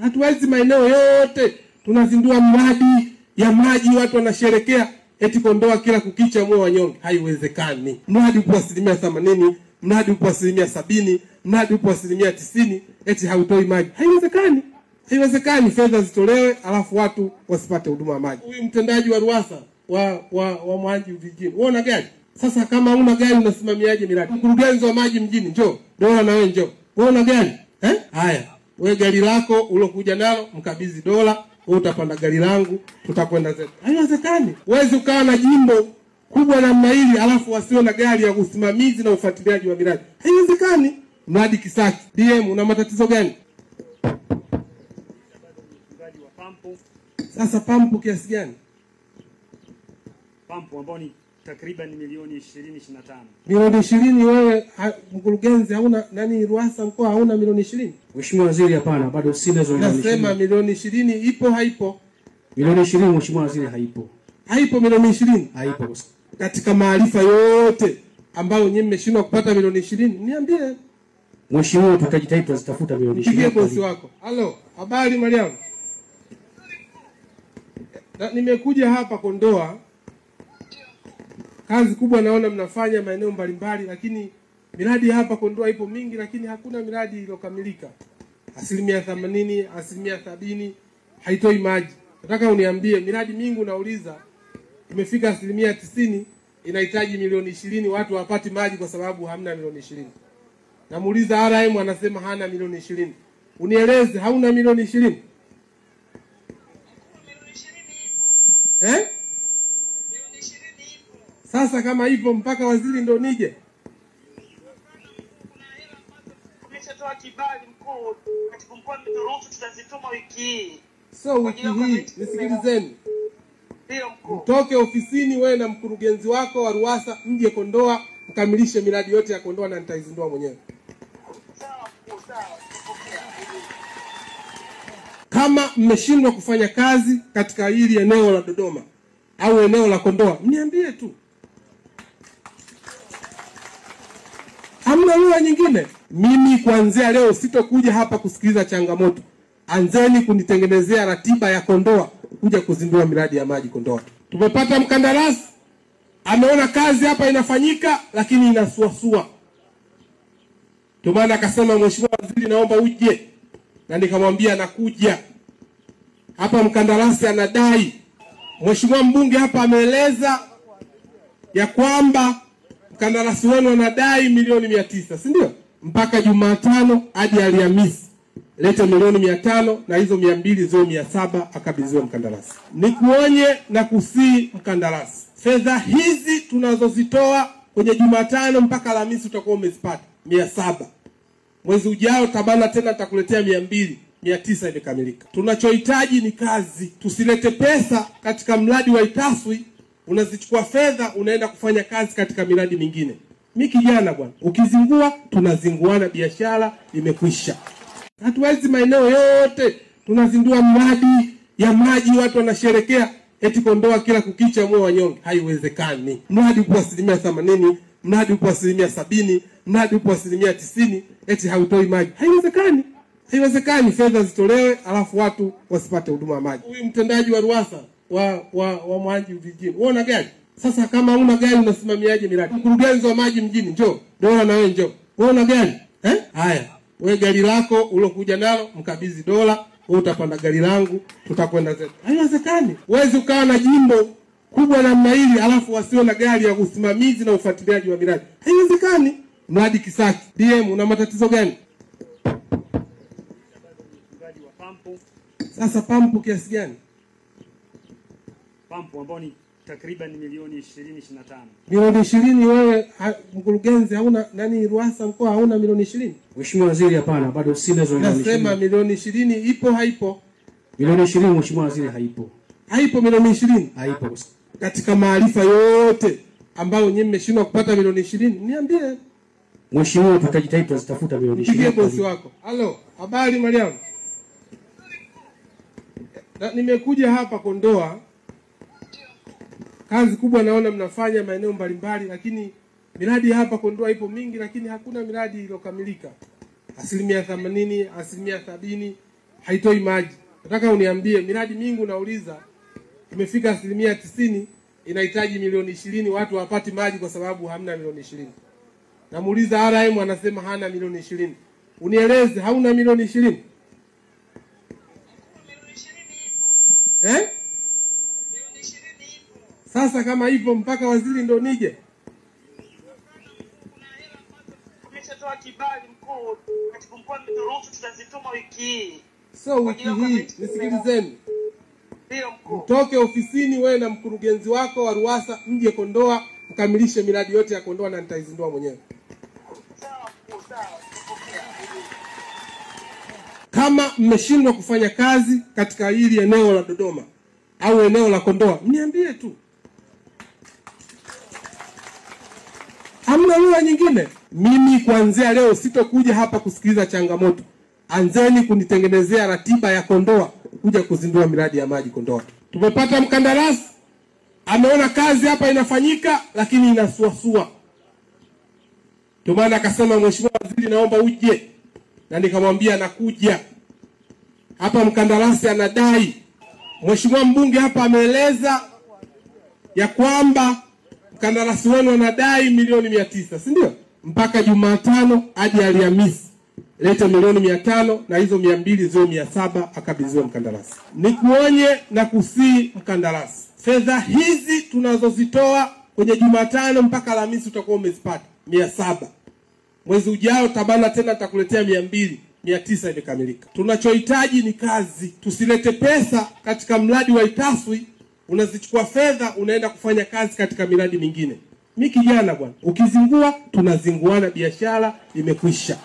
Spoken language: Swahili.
Hatuwezi maeneo yote tunazindua mradi ya maji, watu wanasherekea eti Kondoa kila kukicha mwe wanyonge. Haiwezekani. Mradi upo 80%, mradi upo 70%, mradi upo 90%, eti hautoi maji. Haiwezekani. Haiwezekani fedha zitolewe alafu watu wasipate huduma ya maji. Huyu mtendaji wa Ruwasa wa maji vijijini, uona gari? Sasa kama una gari unasimamiaje miradi? Mkurugenzi wa maji mjini, njoo. Dola na wewe njoo. Uona gari? Haya. Wewe gari lako ulokuja nalo mkabidhi Dola, wewe utapanda gari langu, tutakwenda zetu. Haiwezekani. Uweze ukawa na jimbo kubwa namna hili alafu wasiwe na gari ya usimamizi na ufuatiliaji wa miradi. Haiwezekani. Mradi Kisaki, DM una matatizo gani? Sasa pampu kiasi gani? Pampu ambao ni takriban milioni 20-25. Milioni 20 wewe mkurugenzi hauna nani Ruwasa mkoa hauna milioni 20? Mheshimiwa Waziri, hapana, bado sina hizo milioni 20. Nasema milioni 20 ipo haipo? Milioni 20 Mheshimiwa Waziri haipo. Haipo milioni 20? Haipo. Katika maarifa yote ambao nyinyi mmeshindwa kupata milioni 20, niambie. Mheshimiwa, tutajitahidi tuzitafuta milioni 20. Pigie bosi wako. Halo, habari Mariam? Nimekuja hapa Kondoa. Kazi kubwa naona mnafanya maeneo mbalimbali, lakini miradi hapa Kondoa ipo mingi lakini hakuna miradi iliyokamilika. 80%, 70% haitoi maji. Nataka uniambie miradi mingi unauliza imefika 90% inahitaji milioni 20, watu hawapati maji kwa sababu hamna milioni 20. Namuuliza RM anasema hana milioni 20. Unieleze hauna milioni 20? Milioni 20 ipo. Milioni 20 ipo. Sasa kama ipo mpaka waziri ndo nije. Kuna hela ambazo tumeshatoa kibali mkuu. Katika mkoa mturuhusu tutazituma wiki hii. So wiki hii nisikilizeni. Ndio mkuu. Mtoke ofisini wewe na mkurugenzi wako wa Ruwasa mje Kondoa mkamilishe miradi yote ya Kondoa na nitaizindua mwenyewe. Sawa mkuu, sawa. Kama mmeshindwa kufanya kazi katika hili eneo la Dodoma au eneo la Kondoa, mniambie tu. Hamna lugha nyingine. Mimi kuanzia leo sitokuja hapa kusikiliza changamoto. Anzeni kunitengenezea ratiba ya Kondoa kuja kuzindua miradi ya maji Kondoa. Tumepata mkandarasi, ameona kazi hapa inafanyika lakini inasuasua. Ndio maana akasema Mheshimiwa Waziri naomba uje. Na nikamwambia nakuja. Hapa mkandarasi anadai. Mheshimiwa mbunge hapa ameeleza ya kwamba mkandarasi wenu anadai milioni 900, si ndio? Mpaka Jumatano hadi Alhamisi lete milioni 500 na hizo 200 zio 700 akabidhiwe mkandarasi. Nikuonye na kusii mkandarasi. Fedha hizi tunazozitoa kwenye Jumatano mpaka Alhamisi utakuwa umezipata 700. Mwezi ujao tabana tena nitakuletea 200, 900 imekamilika. Tunachohitaji ni kazi. Tusilete pesa katika mradi wa Itaswi, unazichukua fedha unaenda kufanya kazi katika miradi mingine. Mimi kijana bwana, ukizingua tunazinguana, biashara imekwisha. Hatuwezi maeneo yote tunazindua mradi ya maji, watu wanasherekea eti Kondoa kila kukicha mwe wanyonge. Haiwezekani. Mradi upo 80%, mradi upo 70%, mradi upo 90%, eti hautoi maji. Haiwezekani. Haiwezekani fedha zitolewe alafu watu wasipate huduma ya maji. Huyu mtendaji wa Ruwasa wa maji vijijini, uona gari? Sasa kama una gari unasimamiaje miradi? Mkurugenzi wa maji mjini, njoo. Dola na wewe njoo. Uona gari? Haya. Wewe gari lako ulokuja nalo mkabidhi Dola, wewe utapanda gari langu, tutakwenda zetu. Haiwezekani. Uweze ukawa na jimbo kubwa namna hili alafu wasiwe na gari ya usimamizi na ufuatiliaji wa miradi. Haiwezekani. Mradi Kisaki, DM una matatizo gani? Sasa pampu kiasi gani? Pampu ambao ni takriban milioni 20-25. Milioni 20 wewe mkurugenzi hauna nani Ruwasa mkoa hauna milioni 20? Mheshimiwa Waziri, hapana, bado sina hizo milioni 20. Nasema milioni 20 ipo haipo? Milioni 20 Mheshimiwa Waziri haipo. Haipo milioni 20? Haipo. Katika maarifa yote ambao nyinyi mmeshindwa kupata milioni 20, niambie. Mheshimiwa, tutajitahidi tuzitafuta milioni 20. Pigie bosi wako. Halo, habari Mariam? Nimekuja hapa Kondoa. Kazi kubwa naona mnafanya maeneo mbalimbali, lakini miradi hapa Kondoa ipo mingi lakini hakuna miradi iliyokamilika. 80%, 70% haitoi maji. Nataka uniambie miradi mingi unauliza imefika 90% inahitaji milioni 20, watu hawapati maji kwa sababu hamna milioni 20. Namuuliza RM anasema hana milioni 20. Unieleze hauna milioni 20? Milioni 20 ipo. Eh? Milioni 20 ipo. Sasa kama hivyo mpaka waziri ndo nije. Kuna hela ambazo tumeshatoa kibali mkuu. Katibu mkuu ameturuhusu tutazituma wiki hii. So wiki hii nisikilizeni. Ndio mkuu. Mtoke ofisini wewe na mkurugenzi wako wa RUWASA mje Kondoa mkamilishe miradi yote ya Kondoa na nitaizindua mwenyewe. Sawa mkuu, sawa. Kama mmeshindwa kufanya kazi katika hili eneo la Dodoma au eneo la Kondoa, mniambie tu. Hamna lugha nyingine. Mimi kuanzia leo sitokuja hapa kusikiliza changamoto. Anzeni kunitengenezea ratiba ya Kondoa kuja kuzindua miradi ya maji Kondoa. Tumepata mkandarasi, ameona kazi hapa inafanyika lakini inasuasua. Ndio maana akasema Mheshimiwa Waziri naomba uje. Na nikamwambia nakuja. Hapa mkandarasi anadai. Mheshimiwa mbunge hapa ameeleza ya kwamba mkandarasi wenu anadai milioni 900, si ndio? Mpaka Jumatano hadi Alhamisi leta milioni 500 na hizo 200 ziwe 700 akabidhiwe mkandarasi. Nikuonye na kusii mkandarasi. Fedha hizi tunazozitoa kwenye Jumatano mpaka Alhamisi utakuwa umezipata 700. Mwezi ujao tabana tena nitakuletea 200, 900 imekamilika. Tunachohitaji ni kazi. Tusilete pesa katika mradi wa Itaswi, unazichukua fedha unaenda kufanya kazi katika miradi mingine. Mimi kijana bwana, ukizingua tunazinguana, biashara imekwisha.